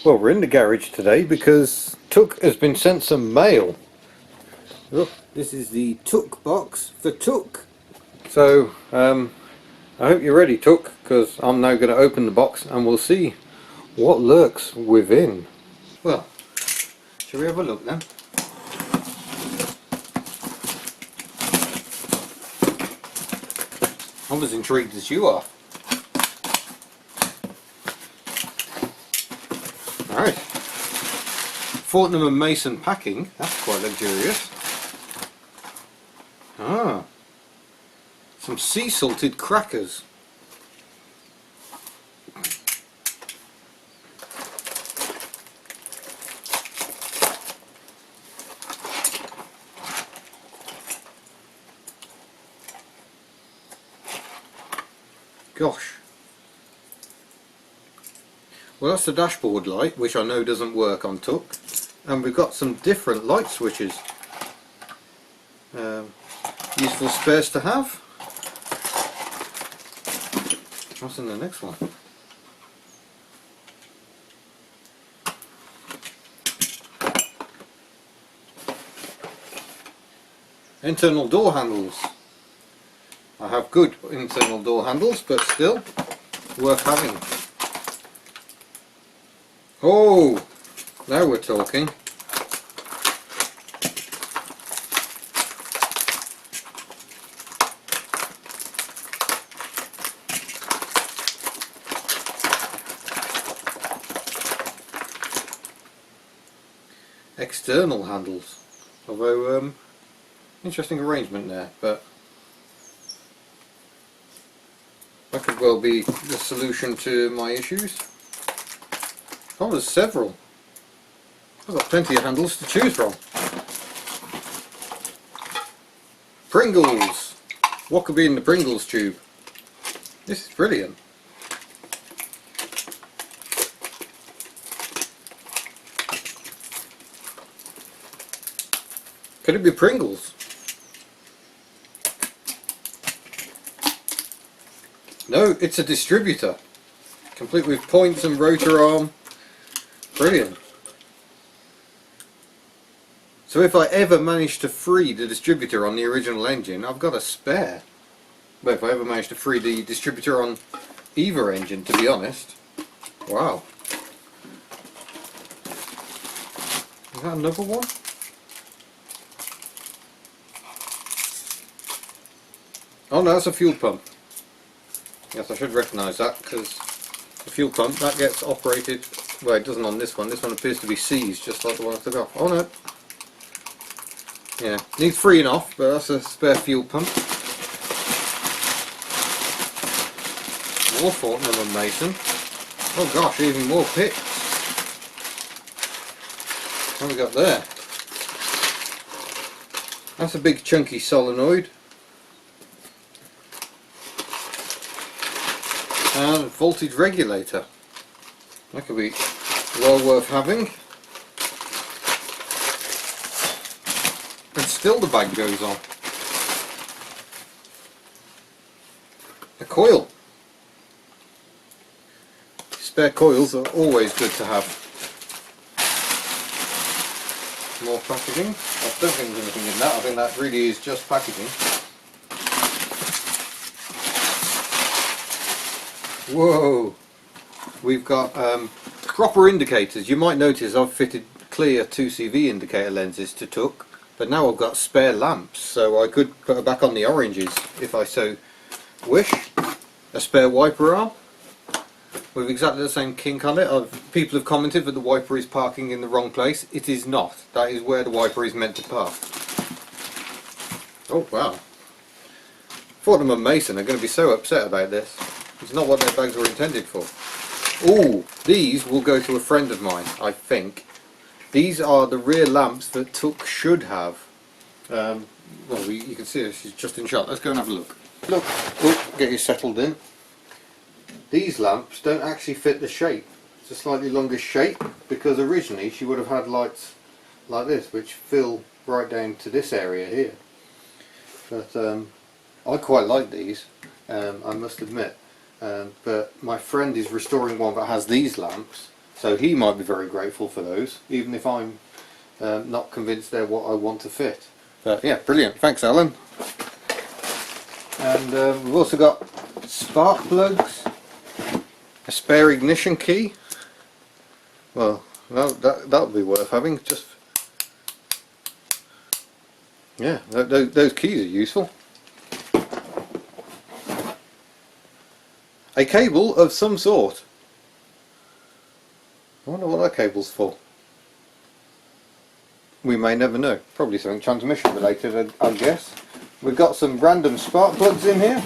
Well, we're in the garage today because Took has been sent some mail. Look, this is the Took box for Took. So, I hope you're ready, Took, because I'm now going to open the box and we'll see what lurks within. Well, shall we have a look then? I'm as intrigued as you are. Alright. Fortnum and Mason packing, that's quite luxurious. Ah, some sea salted crackers. Gosh. Well, that's the dashboard light, which I know doesn't work on Took. And we've got some different light switches. Useful spares to have. What's in the next one? Internal door handles. I have good internal door handles, but still worth having. Oh, now we're talking. External handles, although interesting arrangement there, but that could well be the solution to my issues. Oh, there's several. I've got plenty of handles to choose from. Pringles! What could be in the Pringles tube? This is brilliant. Could it be Pringles? No, it's a distributor. Complete with points and rotor arm. Brilliant. So if I ever manage to free the distributor on the original engine, I've got a spare. Well, if I ever manage to free the distributor on either engine, to be honest. Wow. Is that another one? Oh no, it's a fuel pump. Yes, I should recognise that, because the fuel pump, that gets operated, well, it doesn't on this one appears to be seized, just like the one I took off. Oh no. Yeah, needs freeing off, but that's a spare fuel pump. More Fortnum and Mason. Oh gosh, even more pits. What have we got there? That's a big chunky solenoid. And voltage regulator. That could be well worth having. And still the bag goes on. A coil. Spare coils are always good to have. More packaging. I don't think there's anything in that. I think that really is just packaging. Whoa! We've got proper indicators. You might notice I've fitted clear 2CV indicator lenses to Took, but now I've got spare lamps, so I could put it back on the oranges if I so wish. A spare wiper arm with exactly the same kink on it. People have commented that the wiper is parking in the wrong place. It is not. That is where the wiper is meant to park. Oh wow. Fortnum and Mason are going to be so upset about this. It's not what their bags were intended for. Ooh, these will go to a friend of mine, I think. These are the rear lamps that Took should have. Well, you can see this is just in shot. Let's go and have a look. Look, oh, get you settled in. These lamps don't actually fit the shape. It's a slightly longer shape because originally she would have had lights like this, which fill right down to this area here. But I quite like these, I must admit. But my friend is restoring one that has these lamps, so he might be very grateful for those, even if I'm not convinced they're what I want to fit. But yeah, brilliant. Thanks, Alan. And we've also got spark plugs, a spare ignition key. Well, that'll be worth having. Just yeah, those keys are useful. A cable of some sort. I wonder what that cable's for. We may never know. Probably something transmission related, I guess. We've got some random spark plugs in here.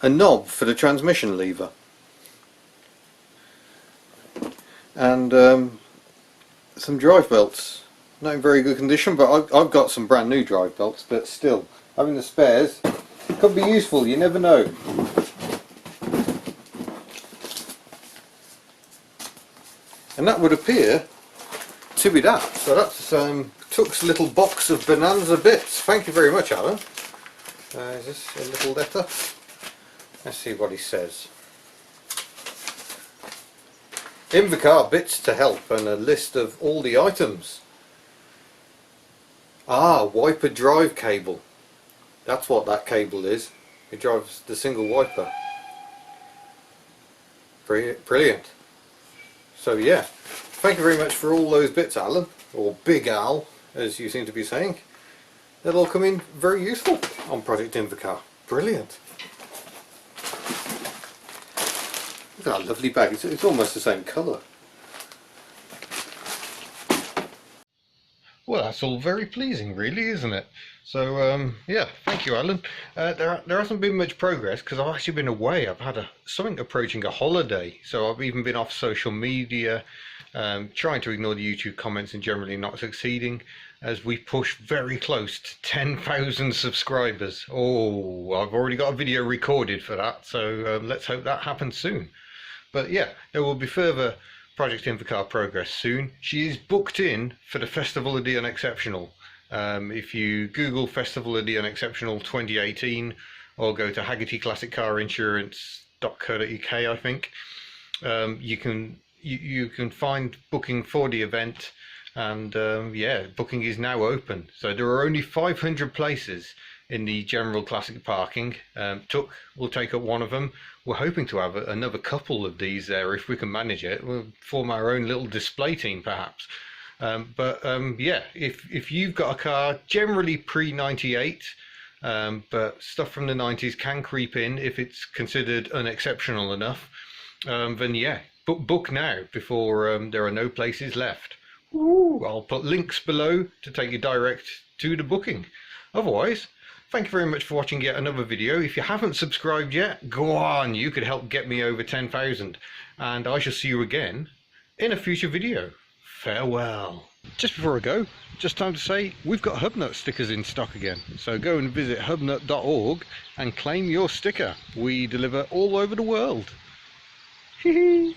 A knob for the transmission lever. And some drive belts. Not in very good condition, but I've got some brand new drive belts, but still, having the spares could be useful, you never know. And that would appear to be that. So that's Tuck's little box of bonanza bits. Thank you very much, Alan. Is this a little letter? Let's see what he says. Invacar bits to help and a list of all the items. Ah, wiper drive cable. That's what that cable is. It drives the single wiper. Brilliant. So yeah, thank you very much for all those bits, Alan, or Big Al, as you seem to be saying. That'll all come in very useful on Project Invacar. Brilliant. Look at that lovely bag. It's almost the same colour. Well, that's all very pleasing, really, isn't it? So, yeah, thank you, Alan. There hasn't been much progress because I've actually been away. I've had something approaching a holiday, so I've even been off social media, trying to ignore the YouTube comments and generally not succeeding, as we push very close to 10,000 subscribers. Oh, I've already got a video recorded for that, so let's hope that happens soon. But yeah, there will be further Project Invacar progress soon. She is booked in for the Festival of the Unexceptional. If you Google Festival of the Unexceptional 2018 or go to haggertyclassiccarinsurance.co.uk, I think, you can find booking for the event, and yeah, booking is now open. So there are only 500 places in the general classic parking. Tuck will take up one of them. We're hoping to have another couple of these there if we can manage it. We'll form our own little display team perhaps. Yeah, if you've got a car generally pre-98, but stuff from the 90s can creep in if it's considered unexceptional enough, then yeah, book now before there are no places left. Ooh, I'll put links below to take you direct to the booking. Otherwise, thank you very much for watching yet another video. If you haven't subscribed yet, go on, you could help get me over 10,000. And I shall see you again in a future video. Farewell. Just before I go, just time to say we've got Hubnut stickers in stock again. So go and visit hubnut.org and claim your sticker. We deliver all over the world. Hee hee.